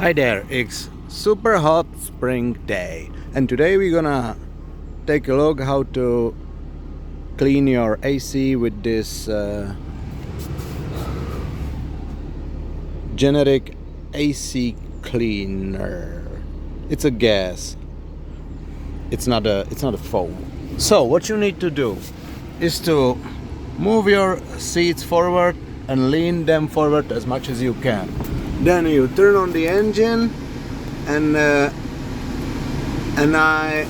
Hi there, it's super hot spring day and today we're gonna take a look how to clean your AC with this generic AC cleaner. It's a gas. It's not a foam. So what you need to do is to move your seats forward and lean them forward as much as you can. Then you turn on the engine and I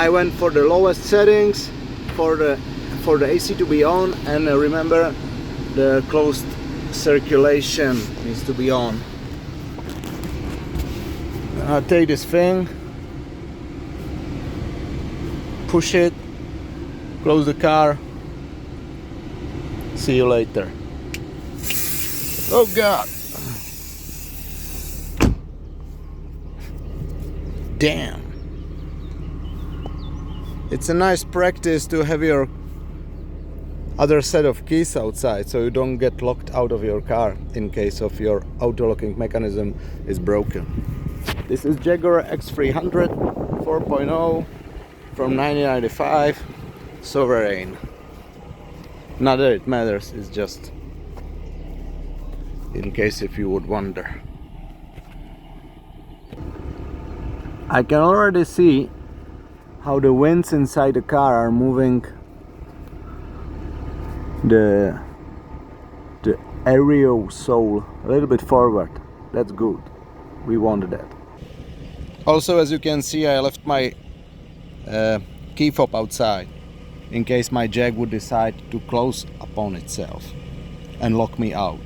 went for the lowest settings for the AC to be on, and remember the closed circulation needs to be on. I'll take this thing, push it, close the car, see you later. Oh God! Damn! It's a nice practice to have your other set of keys outside so you don't get locked out of your car in case of your auto locking mechanism is broken. This is Jaguar x300 4.0 from 1995, Sovereign. Not that it matters, it's just in case if you would wonder. I can already see how the winds inside the car are moving the aerosol a little bit forward. That's good. We wanted that. Also, as you can see, I left my key fob outside in case my Jag would decide to close upon itself and lock me out.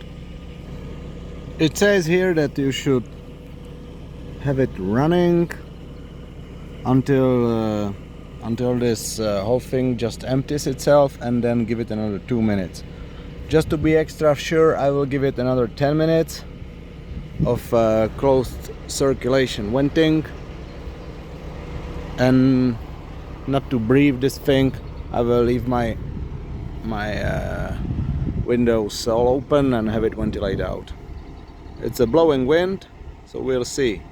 It says here that you should have it running until this whole thing just empties itself, and then give it another 2 minutes. Just to be extra sure, I will give it another 10 minutes of closed circulation venting, and not to breathe this thing, I will leave my windows all open and have it ventilate out. It's a blowing wind, so we'll see.